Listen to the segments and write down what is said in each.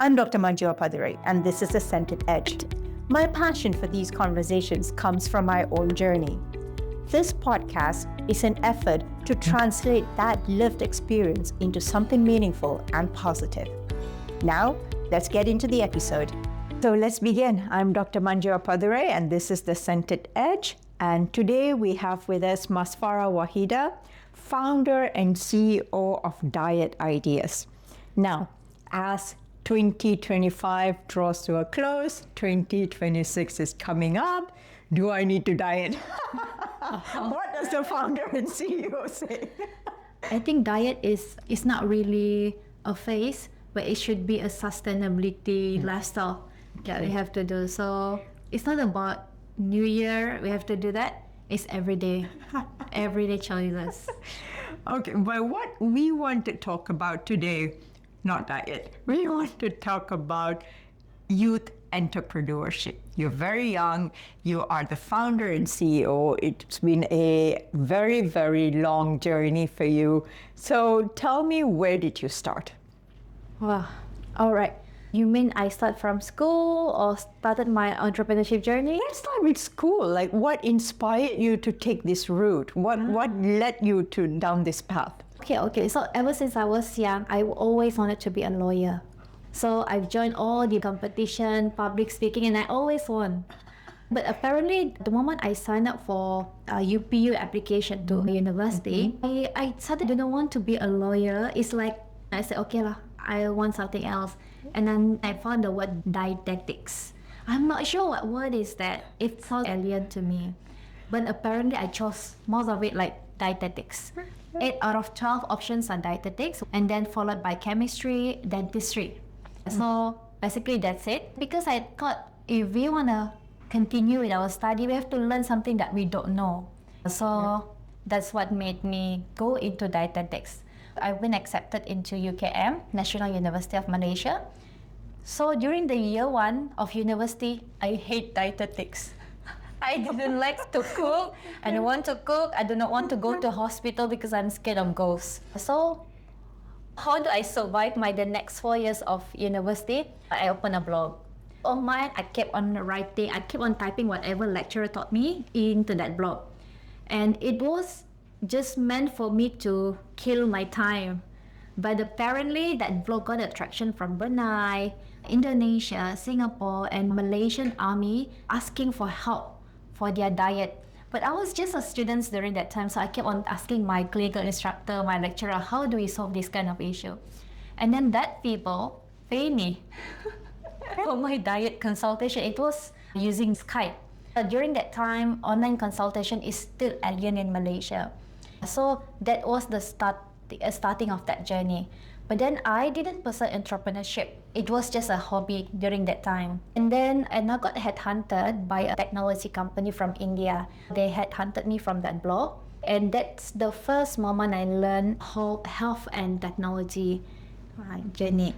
I'm Dr. Manju Appathurai, and this is The Scented Edge. My passion for these conversations comes from my own journey. This podcast is an effort to translate that lived experience into something meaningful and positive. Now, let's get into the episode. So let's begin. I'm Dr. Manju Appathurai, and this is The Scented Edge. And today we have with us Masfara Wahidah, founder and CEO of Diet Ideas. Now, as 2025 draws to a close, 2026 is coming up. Do I need to diet? What does the founder and CEO say? I think diet is not really a phase, but it should be a sustainability lifestyle that we have to do. So it's not about New Year, we have to do that. It's everyday choices. Okay, but what we want to talk about today, not diet, we want to talk about youth entrepreneurship. You're very young, you are the founder and CEO. It's been a very, very long journey for you. So tell me, where did you start? Wow, all right. You mean I start from school or started my entrepreneurship journey? Let's start with school. Like, what inspired you to take this route? What led you to down this path? Okay. So ever since I was young, I always wanted to be a lawyer. So I've joined all the competition, public speaking, and I always won. But apparently, the moment I signed up for a UPU application to a university, I suddenly didn't want to be a lawyer. It's like, I said, okay lah, I want something else. And then I found the word dietetics. I'm not sure what word is that. It sounds alien to me. But apparently I chose most of it like dietetics. 8 out of 12 options are dietetics, and then followed by chemistry, dentistry. So basically that's it. Because I thought if we want to continue with our study, we have to learn something that we don't know. So that's what made me go into dietetics. I've been accepted into UKM, National University of Malaysia. So during the year 1 of university, I hate dietetics. I didn't like to cook. I don't want to cook. I do not want to go to hospital because I'm scared of ghosts. So how do I survive the next 4 years of university? I opened a blog. On mine, I kept on writing. I kept on typing whatever lecturer taught me into that blog. And it was just meant for me to kill my time. But apparently that blog got attraction from Brunei, Indonesia, Singapore, and Malaysian army asking for help for their diet. But I was just a student during that time, so I kept on asking my clinical instructor, my lecturer, how do we solve this kind of issue? And then that people pay me for my diet consultation. It was using Skype. During that time, online consultation is still alien in Malaysia. So that was the starting of that journey. But then I didn't pursue entrepreneurship. It was just a hobby during that time. And then I got headhunted by a technology company from India. They headhunted me from that blog. And that's the first moment I learned health and technology journey.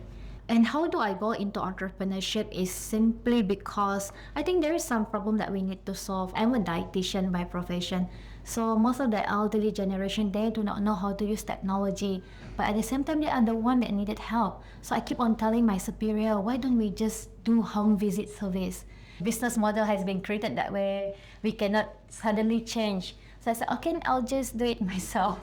And how do I go into entrepreneurship is simply because I think there is some problem that we need to solve. I'm a dietitian by profession. So most of the elderly generation, they do not know how to use technology. But at the same time, they are the one that needed help. So I keep on telling my superior, why don't we just do home visit service? Business model has been created that way. We cannot suddenly change. So I said, okay, I'll just do it myself.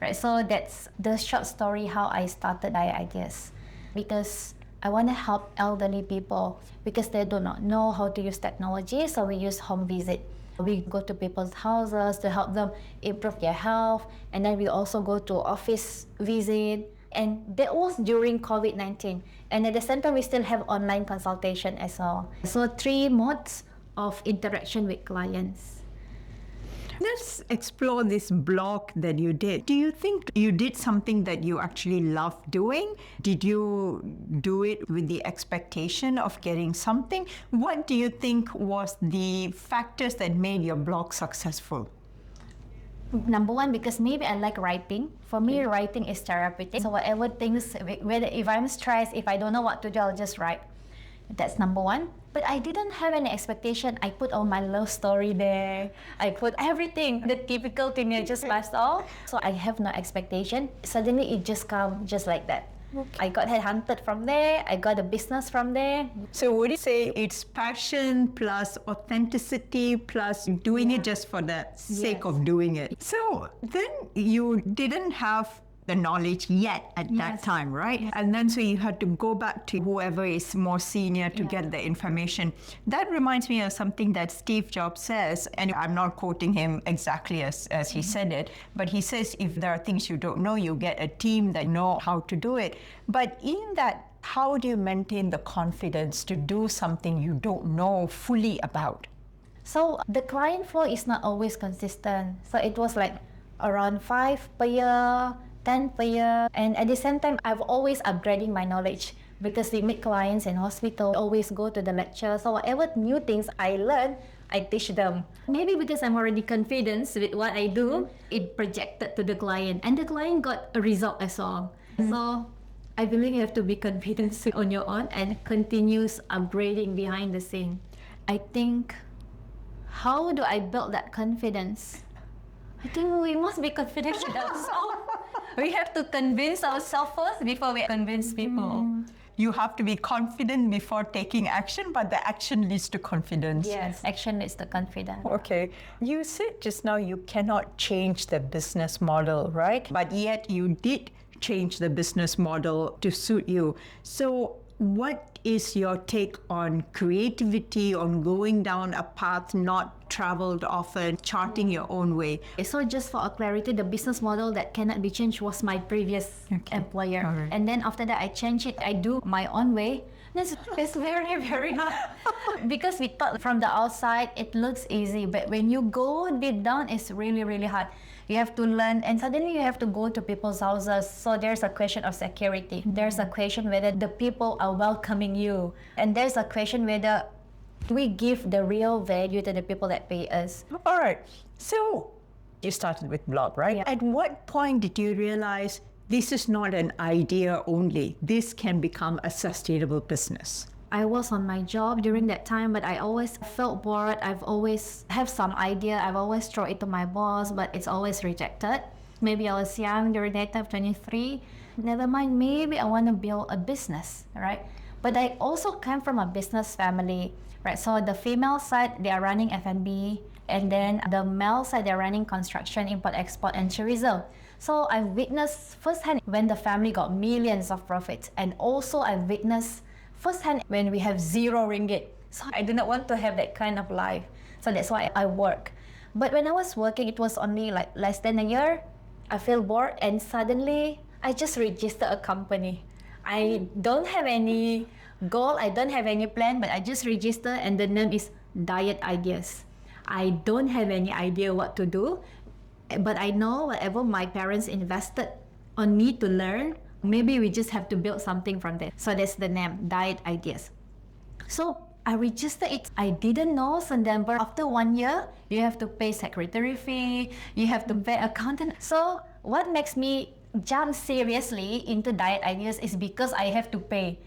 Right. So that's the short story how I started Diet Ideas. Because I want to help elderly people because they do not know how to use technology. So we use home visit. We go to people's houses to help them improve their health. And then we also go to office visit. And that was during COVID-19. And at the same time, we still have online consultation as well. So 3 modes of interaction with clients. Let's explore this blog that you did. Do you think you did something that you actually love doing? Did you do it with the expectation of getting something? What do you think was the factors that made your blog successful? Number 1, because maybe I like writing. For me, writing is therapeutic. So whatever things, whether if I'm stressed, if I don't know what to do, I'll just write. That's number 1. But I didn't have any expectation. I put all my love story there. I put everything, the typical teenagers lifestyle. So I have no expectation. Suddenly it just come just like that. I got headhunted from there. I got a business from there. So would you say it's passion plus authenticity plus doing it just for the sake of doing it? So then you didn't have the knowledge yet at that time, right? Yes. And then so you had to go back to whoever is more senior to get the information. That reminds me of something that Steve Jobs says, and I'm not quoting him exactly as he said it, but he says if there are things you don't know, you get a team that know how to do it. But in that, how do you maintain the confidence to do something you don't know fully about? So the client flow is not always consistent. So it was like around 5 per year, 10 per year. And at the same time, I've always upgrading my knowledge because we meet clients in hospital, always go to the lecture. So whatever new things I learn, I teach them. Maybe because I'm already confident with what I do, it projected to the client. And the client got a result as well. So I believe you have to be confident on your own and continuous upgrading behind the scene. I think, how do I build that confidence? I think we must be confident with ourselves. We have to convince ourselves first before we convince people. You have to be confident before taking action, but the action leads to confidence. Yes, action leads to confidence. Okay. You said just now you cannot change the business model, right? But yet you did change the business model to suit you. So what is your take on creativity, on going down a path not traveled often, charting your own way? So just for clarity, the business model that cannot be changed was my previous employer. All right. And then after that, I changed it. I do my own way. It's very, very hard. Because we thought from the outside, it looks easy. But when you go deep down, it's really, really hard. You have to learn, and suddenly you have to go to people's houses. So there's a question of security. There's a question whether the people are welcoming you. And there's a question whether we give the real value to the people that pay us. All right. So you started with blog, right? Yeah. At what point did you realize this is not an idea only? This can become a sustainable business. I was on my job during that time, but I always felt bored. I've always have some idea. I've always thrown it to my boss, but it's always rejected. Maybe I was young during that time, 23. Never mind, maybe I want to build a business, right? But I also came from a business family, right? So the female side, they are running F&B, and then the male side, they're running construction, import, export, and tourism. So I witnessed firsthand when the family got millions of profits, and also I witnessed firsthand when we have 0 ringgit. So I do not want to have that kind of life. So that's why I work. But when I was working, it was only like less than a year. I feel bored, and suddenly I just registered a company. I don't have any goal, I don't have any plan, but I just registered, and the name is Diet Ideas. I don't have any idea what to do, but I know whatever my parents invested on me to learn, maybe we just have to build something from there. So that's the name, Diet Ideas. So I registered it. I didn't know September. After 1 year, you have to pay secretary fee, you have to pay accountant. So what makes me jump seriously into Diet Ideas is because I have to pay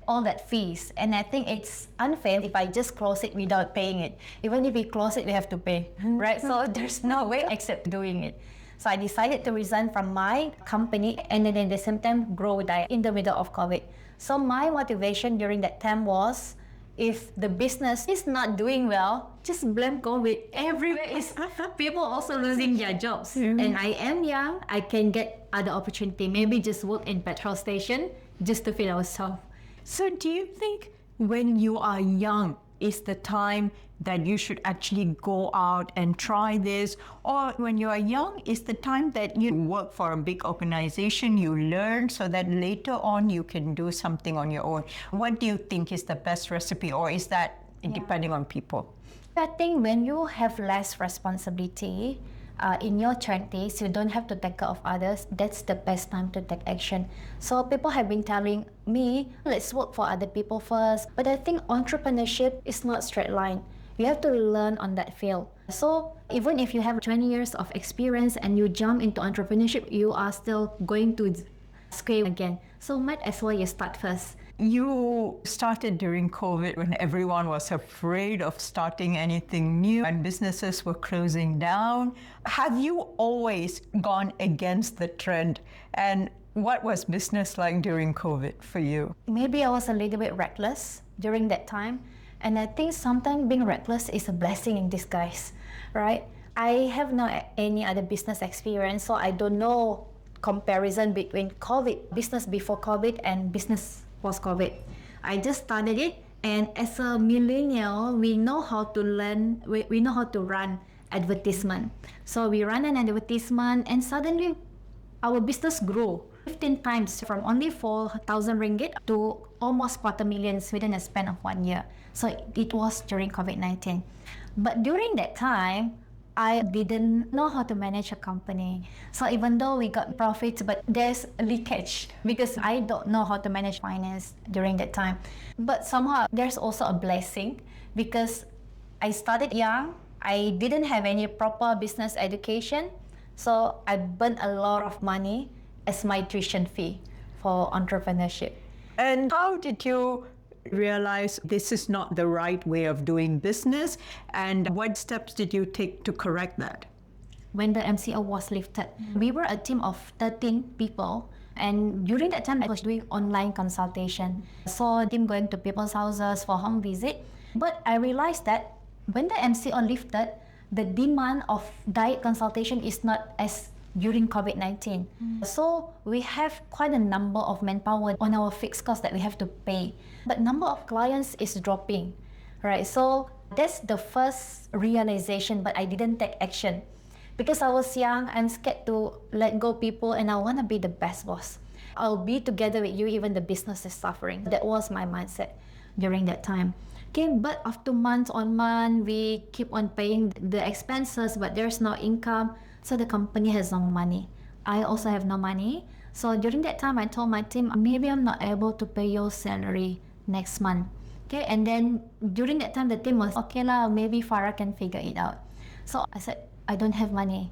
all that fees. And I think it's unfair if I just close it without paying it. Even if we close it, we have to pay, right? So there's no way except doing it. So I decided to resign from my company, and then at the same time grow Diet in the middle of COVID. So my motivation during that time was, if the business is not doing well, just blame COVID. Everywhere is people also losing their jobs. And I am young, I can get other opportunity. Maybe just work in petrol station just to feed ourselves. So do you think when you are young is the time that you should actually go out and try this? Or when you are young is the time that you work for a big organization, you learn so that later on you can do something on your own? What do you think is the best recipe, or is that depending on people? I think when you have less responsibility, in your 20s, you don't have to take care of others. That's the best time to take action. So people have been telling me, let's work for other people first. But I think entrepreneurship is not straight line. You have to learn on that field. So even if you have 20 years of experience and you jump into entrepreneurship, you are still going to scale again. So might as well you start first. You started during COVID when everyone was afraid of starting anything new and businesses were closing down. Have you always gone against the trend? And What was business like during COVID for you? Maybe I was a little bit reckless during that time. And I think sometimes being reckless is a blessing in disguise, right? I have no any other business experience, so I don't know comparison between COVID, business before COVID and business post-COVID. I just started it, and as a millennial, we know how to learn, we know how to run advertisement. So we run an advertisement, and suddenly our business grew 15 times from only 4,000 ringgit to almost 250,000 within a span of 1 year. So it was during COVID-19. But during that time, I didn't know how to manage a company. So even though we got profits, but there's leakage because I don't know how to manage finance during that time. But somehow there's also a blessing because I started young. I didn't have any proper business education. So I burnt a lot of money as my tuition fee for entrepreneurship. And how did you realize this is not the right way of doing business? And what steps did you take to correct that? When the MCO was lifted, we were a team of 13 people. And during that time, I was doing online consultation. So team going to people's houses for home visit. But I realized that when the MCO lifted, the demand of diet consultation is not as during COVID-19. So we have quite a number of manpower on our fixed costs that we have to pay. But number of clients is dropping, right? So that's the first realization, but I didn't take action. Because I was young, I'm scared to let go people and I want to be the best boss. I'll be together with you even the business is suffering. That was my mindset during that time. Okay, but after months on month, we keep on paying the expenses, but there's no income. So the company has no money. I also have no money. So during that time, I told my team, maybe I'm not able to pay your salary next month. Okay, and then during that time, the team was, okay lah, maybe Farah can figure it out. So I said, I don't have money.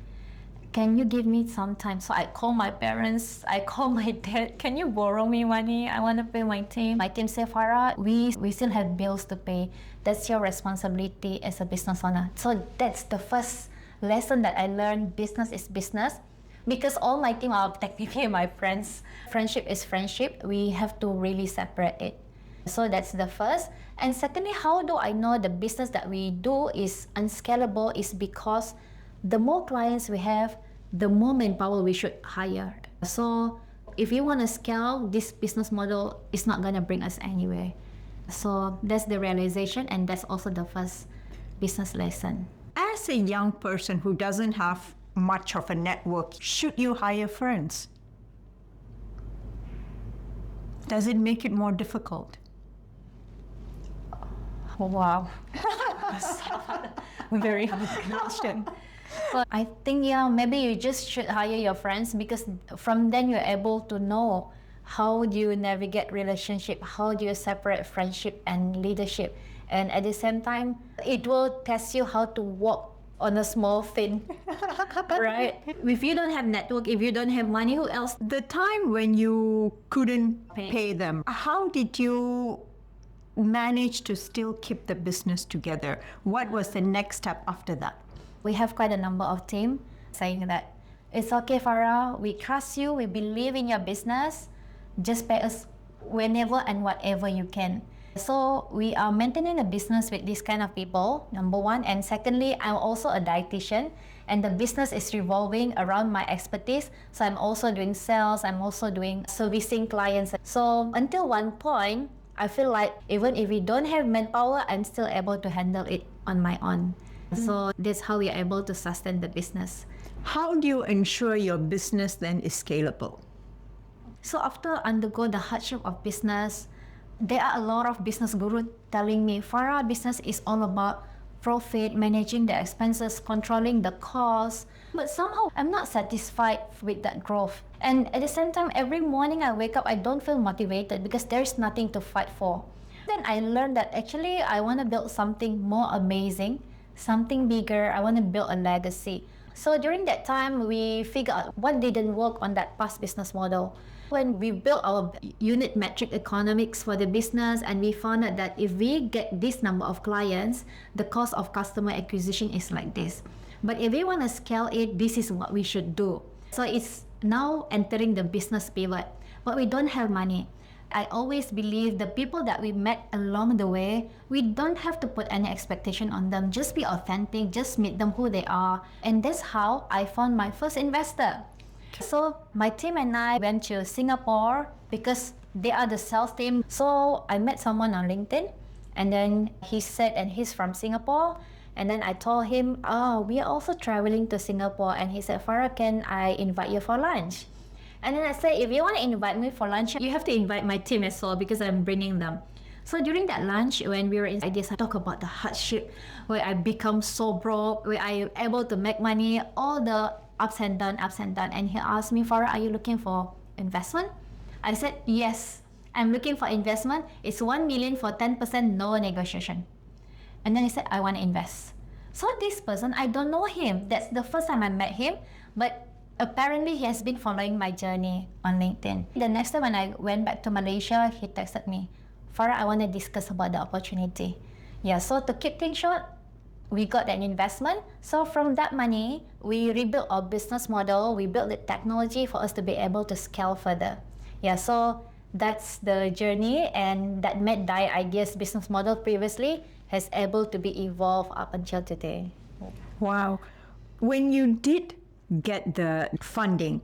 Can you give me some time? So I call my parents, I call my dad, can you borrow me money? I want to pay my team. My team said, Farah, we still have bills to pay. That's your responsibility as a business owner. So that's the first lesson that I learned. Business is business. Because all my team are technically my friends. Friendship is friendship. We have to really separate it. So that's the first. And secondly, how do I know the business that we do is unscalable is because the more clients we have, the more manpower we should hire. So if you want to scale, this business model is not going to bring us anywhere. So that's the realization, and that's also the first business lesson. As a young person who doesn't have much of a network, should you hire friends? Does it make it more difficult? Wow. Very hard question. So I think, yeah, maybe you just should hire your friends because from then you're able to know how do you navigate relationship, how do you separate friendship and leadership. And at the same time, it will test you how to walk on a small thing, right? If you don't have network, if you don't have money, who else? The time when you couldn't pay them, how did you manage to still keep the business together? What was the next step after that? We have quite a number of team saying that it's okay, Farah, we trust you, we believe in your business, just pay us whenever and whatever you can. So we are maintaining a business with this kind of people, number one. And secondly, I'm also a dietitian and the business is revolving around my expertise. So I'm also doing sales, I'm also doing servicing clients. So until one point, I feel like even if we don't have manpower, I'm still able to handle it on my own. So that's how we are able to sustain the business. How do you ensure your business then is scalable? So after undergo the hardship of business, there are a lot of business gurus telling me, Farah, business is all about profit, managing the expenses, controlling the costs. But somehow I'm not satisfied with that growth. And at the same time, every morning I wake up, I don't feel motivated because there's nothing to fight for. Then I learned that actually I want to build something more amazing, something bigger. I want to build a legacy. So during that time, we figured out what didn't work on that past business model. When we built our unit metric economics for the business, and we found out that if we get this number of clients, the cost of customer acquisition is like this. But if we want to scale it, this is what we should do. So it's now entering the business pivot, but we don't have money. I always believe the people that we met along the way, we don't have to put any expectation on them. Just be authentic, just meet them who they are. And that's how I found my first investor. So my team and I went to Singapore because they are the sales team. So I met someone on LinkedIn, and then he said, and he's from Singapore. And then I told him, we are also traveling to Singapore. And he said, Farah, can I invite you for lunch? And then I said, if you want to invite me for lunch, you have to invite my team as well because I'm bringing them. So during that lunch, when we were in ideas, I talk about the hardship, where I become so broke, where I am able to make money, all the ups and downs. And he asked me, Farah, are you looking for investment? I said, yes, I'm looking for investment. It's 1 million for 10%, no negotiation. And then he said, I want to invest. So this person, I don't know him. That's the first time I met him. But apparently, he has been following my journey on LinkedIn. The next time when I went back to Malaysia, he texted me, Farah, I want to discuss about the opportunity. Yeah, so to keep things short, we got an investment. So from that money, we rebuilt our business model. We built the technology for us to be able to scale further. Yeah, so that's the journey, and that made Die Ideas business model previously has able to be evolved up until today. Wow. When you did get the funding,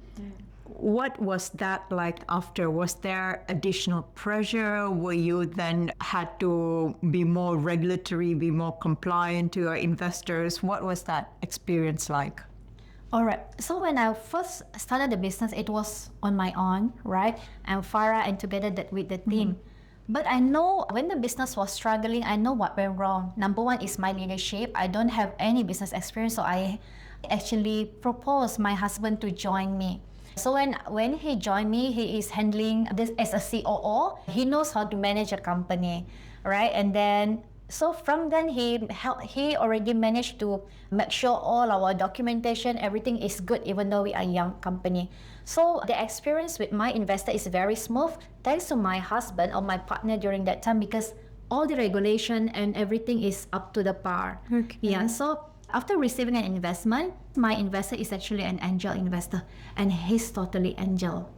what was that like after? Was there additional pressure? Were you then had to be more regulatory, be more compliant to your investors? What was that experience like? All right. So when I first started the business, it was on my own, right? And Farah, and together with the team. But I know when the business was struggling, I know what went wrong. Number one is my leadership. I don't have any business experience, so I actually proposed my husband to join me. So when he joined me, he is handling this as a COO. He knows how to manage a company, right? And then, so from then he already managed to make sure all our documentation, everything is good, even though we are a young company. So the experience with my investor is very smooth, thanks to my husband or my partner during that time, because all the regulation and everything is up to the par. Okay. Yeah, so after receiving an investment, my investor is actually an angel investor, and he's totally angel,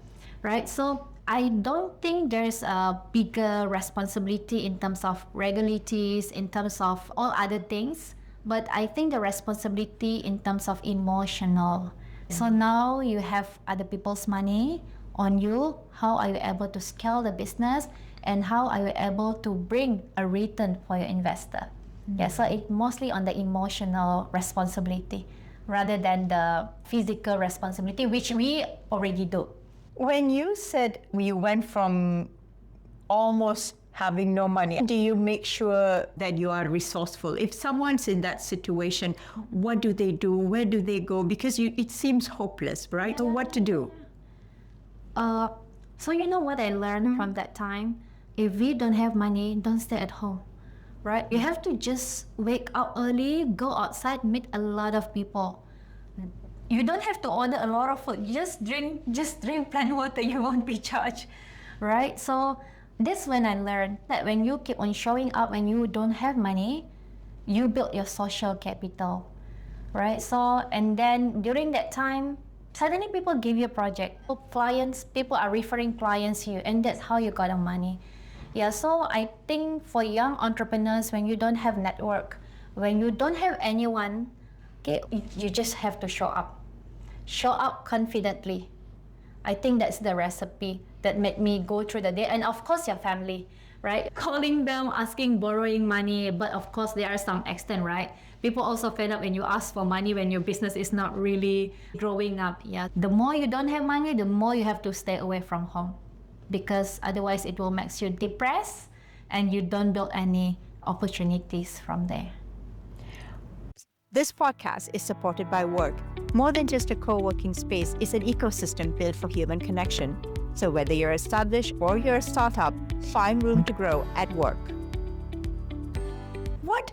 right? So I don't think there's a bigger responsibility in terms of regularities, in terms of all other things, but I think the responsibility in terms of emotional. So now you have other people's money on you. How are you able to scale the business, and how are you able to bring a return for your investor? Yeah, so it's mostly on the emotional responsibility rather than the physical responsibility, which we already do. When you said you went from almost having no money, do you make sure that you are resourceful? If someone's in that situation, what do they do? Where do they go? Because it seems hopeless, right? So what to do? So you know what I learned from that time? If we don't have money, don't stay at home. Right? You have to just wake up early, go outside, meet a lot of people. You don't have to order a lot of food. Just drink plain water, you won't be charged. Right? So that's when I learned that when you keep on showing up when you don't have money, you build your social capital. Right? So, and then during that time, suddenly people give you a project. People are referring clients to you, and that's how you got the money. Yeah, so I think for young entrepreneurs, when you don't have network, when you don't have anyone, okay, you just have to show up. Show up confidently. I think that's the recipe that made me go through the day. And of course, your family, right? Calling them, asking, borrowing money. But of course, there are some extent, right? People also fed up when you ask for money when your business is not really growing up. Yeah, the more you don't have money, the more you have to stay away from home, because otherwise it will make you depressed and you don't build any opportunities from there. This podcast is supported by WORQ. More than just a co-working space, it's an ecosystem built for human connection. So whether you're established or you're a startup, find room to grow at WORQ. What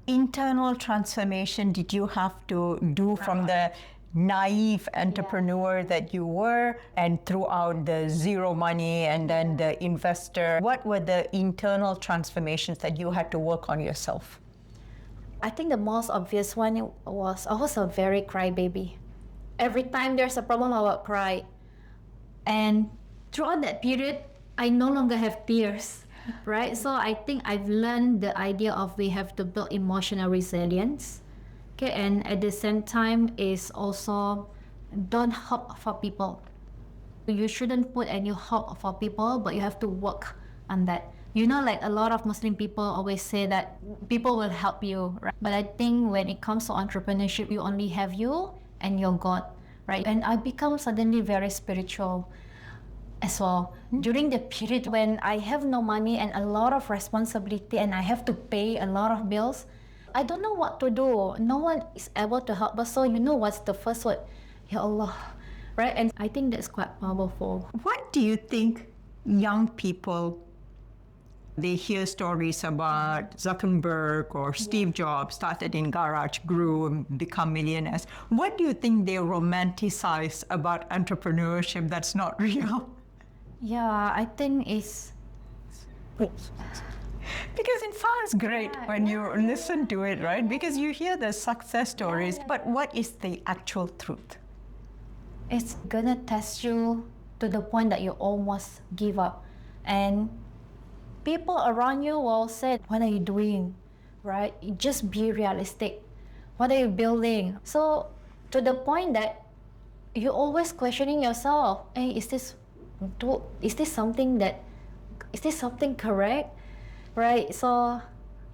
internal transformation did you have to do from the naive entrepreneur that you were, and throughout the zero money and then the investor? What were the internal transformations that you had to work on yourself? I think the most obvious one was I was a very crybaby. Every time there's a problem, I would cry. And throughout that period, I no longer have peers, right? So I think I've learned the idea of we have to build emotional resilience. Okay, and at the same time is also don't hope for people. You shouldn't put any hope for people, but you have to work on that. You know, like a lot of Muslim people always say that people will help you, right? But I think when it comes to entrepreneurship, you only have you and your God, right? And I become suddenly very spiritual as well. During the period when I have no money and a lot of responsibility and I have to pay a lot of bills, I don't know what to do. No one is able to help us. So you know what's the first word? Ya Allah, right? And I think that's quite powerful. What do you think young people, they hear stories about Zuckerberg or Steve Jobs started in garage, grew, become millionaires. What do you think they romanticize about entrepreneurship that's not real? Yeah, I think it's Because it sounds great when you listen to it, right? Because you hear the success stories, but what is the actual truth? it's gonna test you to the point that you almost give up. And people around you will say, what are you doing? Right? Just be realistic. What are you building? So to the point that you're always questioning yourself, hey, is this something correct? Right? So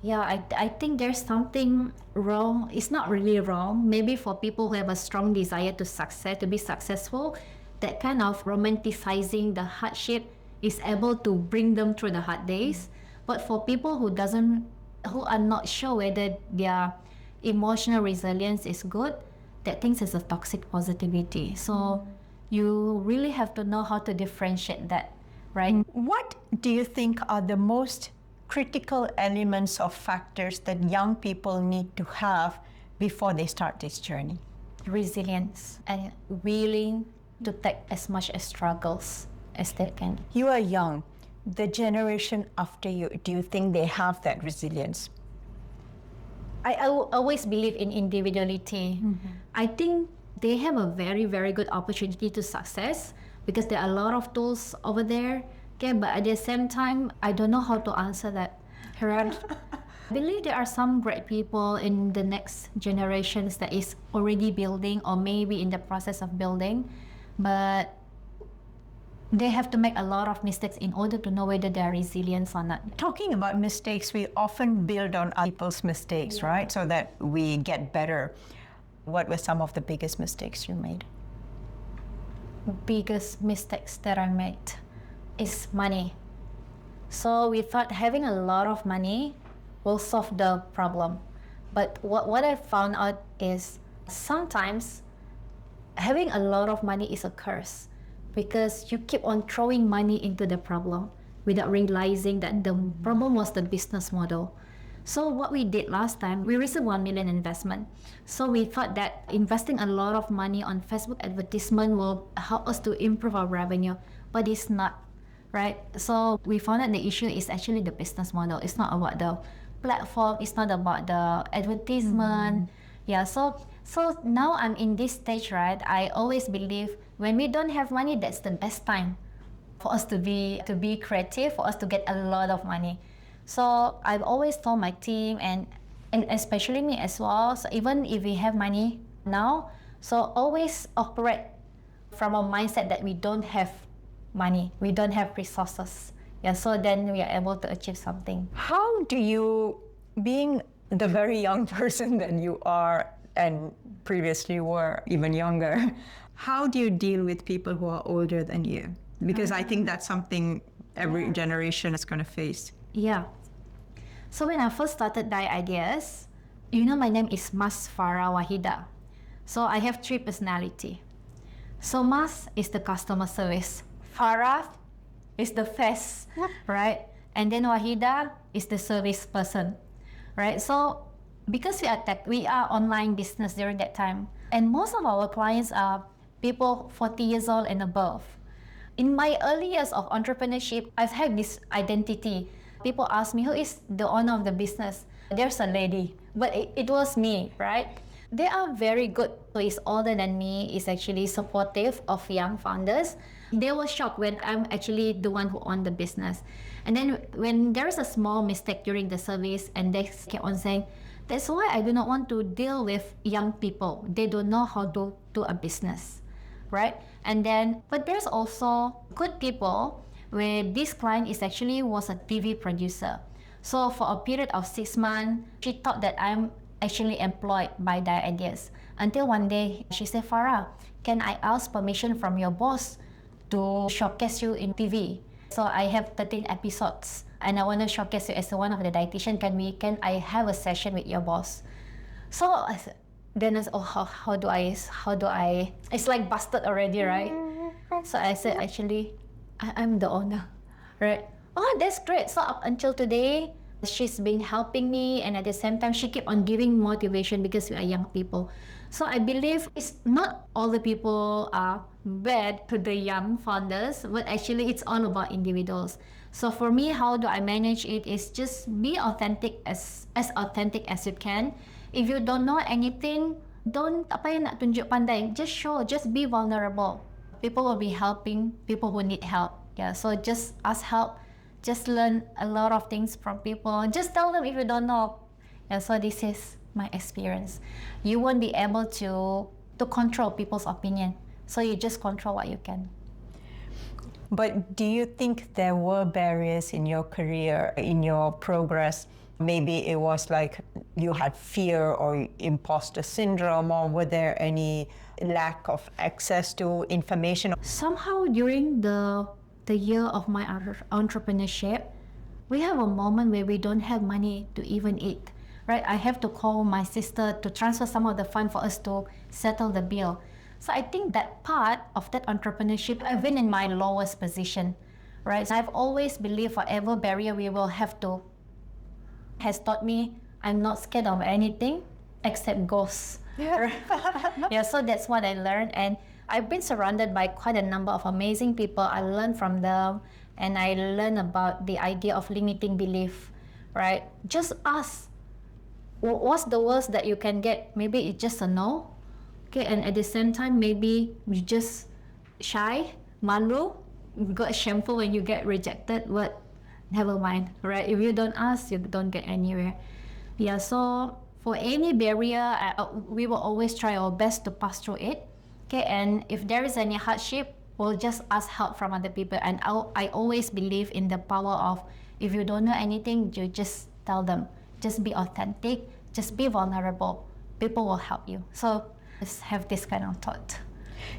yeah, I think there's something wrong. It's not really wrong. Maybe for people who have a strong desire to be successful, that kind of romanticizing the hardship is able to bring them through the hard days. But for people who are not sure whether their emotional resilience is good, that thinks is a toxic positivity. So you really have to know how to differentiate that, right? What do you think are the most critical elements or factors that young people need to have before they start this journey? Resilience and willing to take as much as struggles as they can. You are young. The generation after you, do you think they have that resilience? I always believe in individuality. I think they have a very, very good opportunity to success because there are a lot of tools over there. Okay, but at the same time, I don't know how to answer that. Right? I believe there are some great people in the next generations that is already building or maybe in the process of building, but they have to make a lot of mistakes in order to know whether they're resilient or not. Talking about mistakes, we often build on other people's mistakes, right? So that we get better. What were some of the biggest mistakes you made? Biggest mistakes that I made is money. So we thought having a lot of money will solve the problem. But what I found out is sometimes having a lot of money is a curse because you keep on throwing money into the problem without realizing that the problem was the business model. So what we did last time, we received 1 million investment. So we thought that investing a lot of money on Facebook advertisement will help us to improve our revenue, but it's not, right? So we found that the issue is actually the business model. It's not about the platform. It's not about the advertisement. Yeah, so now I'm in this stage, right? I always believe when we don't have money, that's the best time for us to be creative, for us to get a lot of money. So I've always told my team and especially me as well. So even if we have money now, so always operate from a mindset that we don't have money, we don't have resources. Yeah, so then we are able to achieve something. How do you, being the very young person that you are and previously were even younger, how do you deal with people who are older than you? Because I think that's something every generation is going to face. Yeah. So when I first started Die Ideas, you know my name is Masfara Wahidah. So I have 3 personalities. So Mas is the customer service. Farah is the face, right? And then Wahidah is the service person, right? So because we are online business during that time, and most of our clients are people 40 years old and above. In my early years of entrepreneurship, I've had this identity. People ask me, who is the owner of the business? There's a lady, but it was me, right? They are very good. So he's older than me, is actually supportive of young founders. They were shocked when I'm actually the one who owned the business. And then when there is a small mistake during the service, and they kept on saying, that's why I do not want to deal with young people. They don't know how to do a business, right? And then, but there's also good people where this client was a TV producer. So for a period of 6 months, she thought that I'm actually employed by their ideas. Until one day, she said, Farah, can I ask permission from your boss to showcase you in TV? So I have 13 episodes and I want to showcase you as one of the dietitian. Can I have a session with your boss? So then I said, oh, how do I, it's like busted already, right? So I said, actually, I'm the owner, right? Oh, that's great. So up until today, she's been helping me, and at the same time, she keep on giving motivation because we are young people. So I believe it's not all the people are bad to the young founders, but actually it's all about individuals. So for me, how do I manage it is just be authentic, as authentic as you can. If you don't know anything, don't apa yang nak tunjuk pandai. Just show, just be vulnerable. People will be helping people who need help. Yeah, so just ask help. Just learn a lot of things from people. Just tell them if you don't know. Yeah, so this is my experience. You won't be able to control people's opinion. So you just control what you can. But do you think there were barriers in your career, in your progress? Maybe it was like you had fear or imposter syndrome, or were there any lack of access to information? Somehow during the year of my entrepreneurship, we have a moment where we don't have money to even eat, right? I have to call my sister to transfer some of the fund for us to settle the bill. So I think that part of that entrepreneurship, I've been in my lowest position, right? So I've always believed whatever barrier we will have to, has taught me I'm not scared of anything except ghosts. Yeah. Yeah, so that's what I learned. And I've been surrounded by quite a number of amazing people. I learned from them, and I learned about the idea of limiting belief, right? Just ask, what's the worst that you can get? Maybe it's just a no, okay? And at the same time, maybe you just shy, malu, you got shameful when you get rejected, but never mind, right? If you don't ask, you don't get anywhere. Yeah, so for any barrier, we will always try our best to pass through it. Okay, and if there is any hardship, we'll just ask help from other people. And I always believe in the power of, if you don't know anything, you just tell them. Just be authentic, just be vulnerable. People will help you. So just have this kind of thought.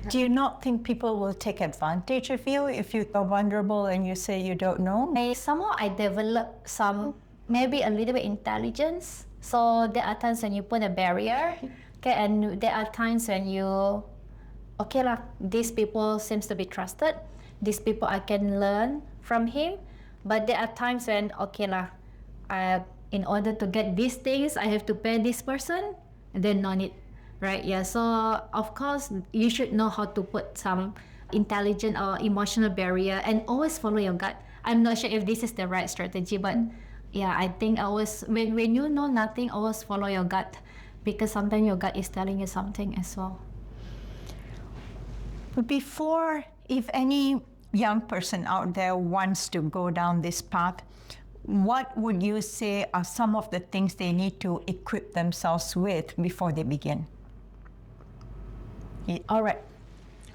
Do you not think people will take advantage of you if you are vulnerable and you say you don't know? Somehow I developed maybe a little bit intelligence. So there are times when you put a barrier, okay, and there are times when you, okay lah, these people seems to be trusted. These people I can learn from him. But there are times when, okay lah, in order to get these things, I have to pay this person, and then no need, right? Yeah, so of course, you should know how to put some intelligent or emotional barrier, and always follow your gut. I'm not sure if this is the right strategy, but yeah, I think always, when you know nothing, always follow your gut, because sometimes your gut is telling you something as well. Before, if any young person out there wants to go down this path, what would you say are some of the things they need to equip themselves with before they begin? All right.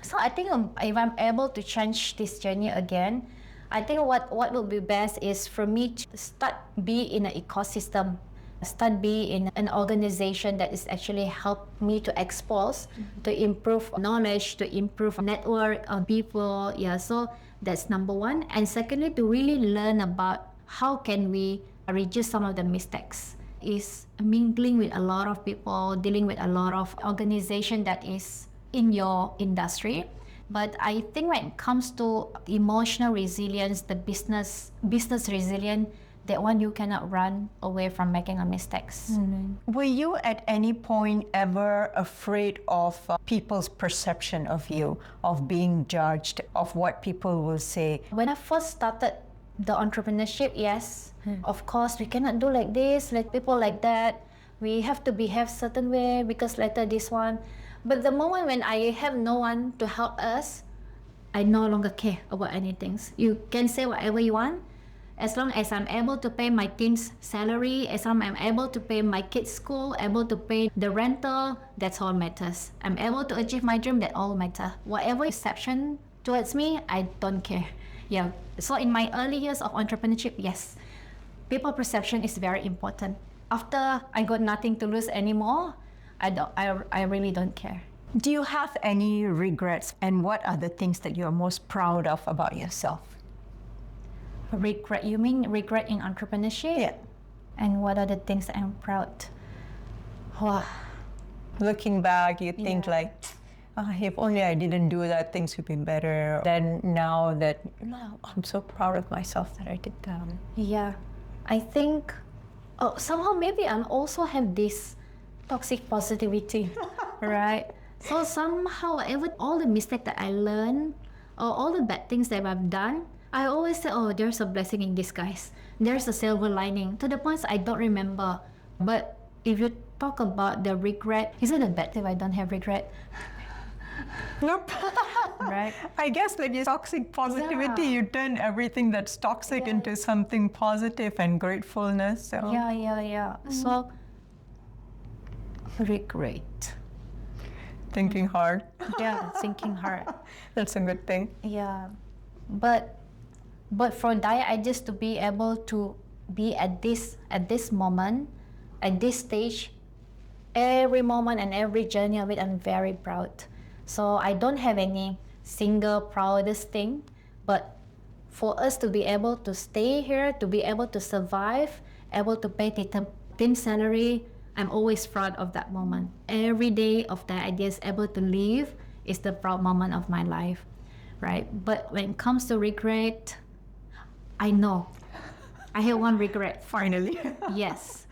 So I think if I'm able to change this journey again, I think what would be best is for me to start be in an ecosystem, start be in an organization that is actually help me to expose, to improve knowledge, to improve network of people. Yeah, so that's number one. And secondly, to really learn about how can we reduce some of the mistakes. Is mingling with a lot of people, dealing with a lot of organization that is in your industry. But I think when it comes to emotional resilience, the business resilience, that one you cannot run away from making mistakes. Mm-hmm. Were you at any point ever afraid of people's perception of you, of being judged, of what people will say? When I first started the entrepreneurship, yes, of course, we cannot do like this, like people like that. we have to behave certain way because later this one. But the moment when I have no one to help us, I no longer care about anything. You can say whatever you want. As long as I'm able to pay my team's salary, as long as I'm able to pay my kids' school, able to pay the rental, that's all matters. I'm able to achieve my dream, that all matter. Whatever perception towards me, I don't care. Yeah. So in my early years of entrepreneurship, yes, people perception is very important. After I got nothing to lose anymore, I really don't care. Do you have any regrets, and what are the things that you're most proud of about yourself? Regret? You mean regret in entrepreneurship? Yeah. And what are the things that I'm proud? Wow. Looking back, you think Yeah. like, if only I didn't do that, things would be better. Then now that, no, I'm so proud of myself that I did that. Yeah, I think somehow maybe I also have this toxic positivity, right? So somehow all the mistake that I learned or all the bad things that I've done, I always say, oh, there's a blessing in disguise. There's a silver lining. To the point I don't remember. But if you talk about the regret, is it a bad thing if I don't have regret? Nope. Right? I guess when you toxic positivity, Yeah. you turn everything that's toxic Yeah. into something positive and gratefulness. So. Yeah. So, regret. Thinking hard. Yeah, thinking hard. That's a good thing. Yeah, but for that, I just to be able to be at this moment, at this stage, every moment and every journey of it, I'm very proud. So I don't have any single proudest thing, but for us to be able to stay here, to be able to survive, able to pay the team salary, I'm always proud of that moment. Every day of that idea is able to live is the proud moment of my life, right? But when it comes to regret, I know I have one regret. Finally. Yes.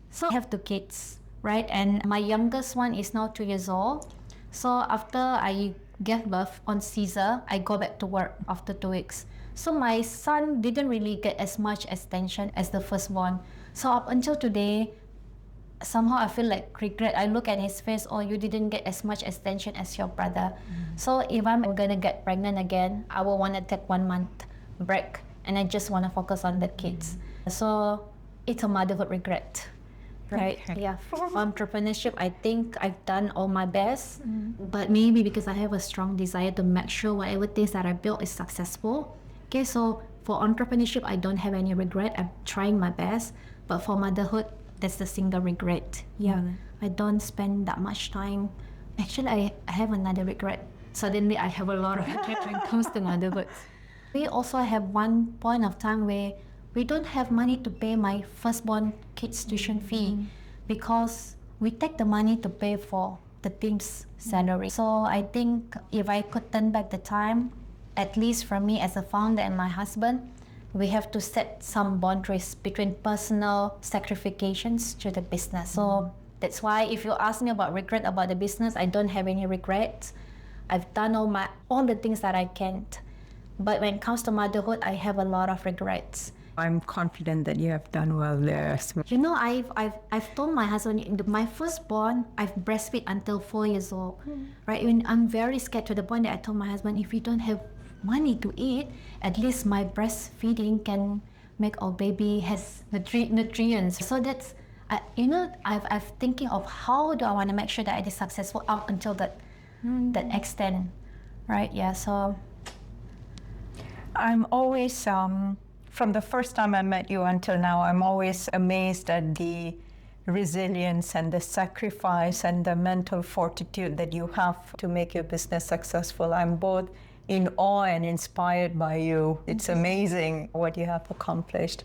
So I have two kids, right? And my youngest one is now 2 years old. So after I gave birth on Caesar, I go back to work after 2 weeks. So my son didn't really get as much attention as the firstborn. So up until today, somehow I feel like regret. I look at his face, oh, you didn't get as much attention as your brother. So if I'm gonna get pregnant again, I will wanna take 1 month break and I just wanna focus on the kids. So it's a motherhood regret, right? Okay. Yeah. For entrepreneurship, I think I've done all my best, but maybe because I have a strong desire to make sure whatever things that I built is successful. Okay, so for entrepreneurship, I don't have any regret. I'm trying my best, but for motherhood, that's the single regret. Yeah, I don't spend that much time. Actually, I have another regret. Suddenly, I have a lot of regret when it comes to motherhood. We also have one point of time where we don't have money to pay my firstborn kid's tuition fee because we take the money to pay for the team's salary. So I think if I could turn back the time, at least for me as a founder and my husband, we have to set some boundaries between personal sacrifications to the business. So that's why if you ask me about regret about the business, I don't have any regrets. I've done all the things that I can't. But when it comes to motherhood, I have a lot of regrets. I'm confident that you have done well there. You know, I've told my husband, my firstborn, I've breastfeed until 4 years old, right? When I'm very scared to the point that I told my husband, if we don't have money to eat, at least my breastfeeding can make our baby has nutrients. So that's, I've thinking of how do I want to make sure that it is successful up until that extent, right? Yeah. So I'm always, from the first time I met you until now, I'm always amazed at the resilience and the sacrifice and the mental fortitude that you have to make your business successful. I'm both in awe and inspired by you. It's amazing what you have accomplished.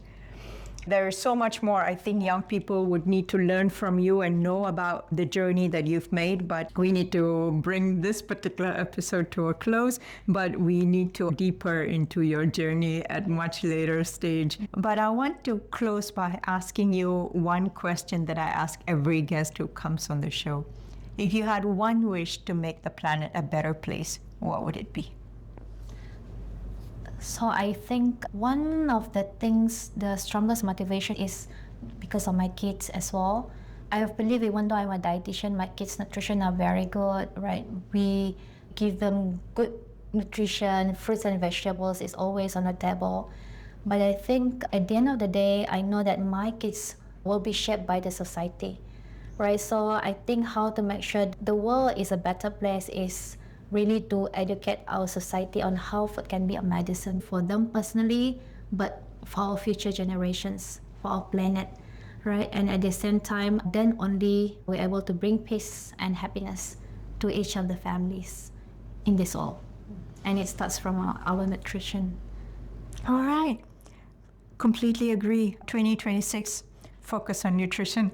There is so much more I think young people would need to learn from you and know about the journey that you've made, but we need to bring this particular episode to a close, but we need to deeper into your journey at much later stage. But I want to close by asking you one question that I ask every guest who comes on the show. If you had one wish to make the planet a better place, what would it be? So I think one of the things, the strongest motivation is because of my kids as well. I believe even though I'm a dietitian, my kids' nutrition are very good, right? We give them good nutrition, fruits and vegetables is always on the table. But I think at the end of the day, I know that my kids will be shaped by the society, right? So I think how to make sure the world is a better place is really to educate our society on how food can be a medicine for them personally, but for our future generations, for our planet, right? And at the same time, then only we're able to bring peace and happiness to each of the families in this all. And it starts from our nutrition. All right. Completely agree. 2026, focus on nutrition.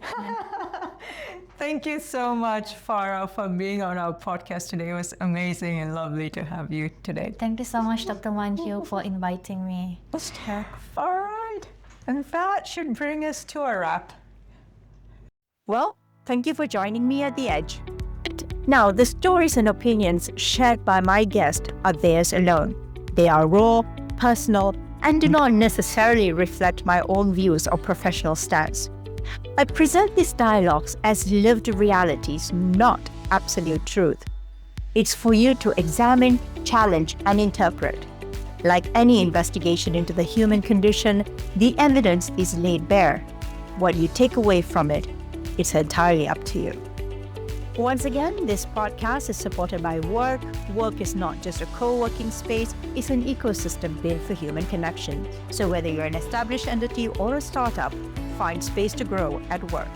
Thank you so much, Farah, for being on our podcast today. It was amazing and lovely to have you today. Thank you so much, Dr. Manju, for inviting me. All right. And that should bring us to a wrap. Well, thank you for joining me at The Edge. Now, the stories and opinions shared by my guest are theirs alone. They are raw, personal, and do not necessarily reflect my own views or professional stance. I present these dialogues as lived realities, not absolute truth. It's for you to examine, challenge, and interpret. Like any investigation into the human condition, the evidence is laid bare. What you take away from it, it's entirely up to you. Once again, this podcast is supported by WORQ. WORQ is not just a co-working space, it's an ecosystem built for human connection. So whether you're an established entity or a startup, find space to grow at WORQ.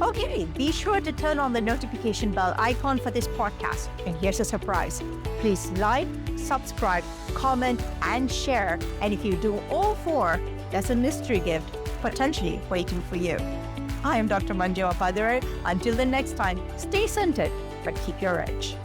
Okay, be sure to turn on the notification bell icon for this podcast. And here's a surprise. Please like, subscribe, comment, and share. And if you do all four, there's a mystery gift potentially waiting for you. I am Dr. Manju Appathurai. Until the next time, stay centered, but keep your edge.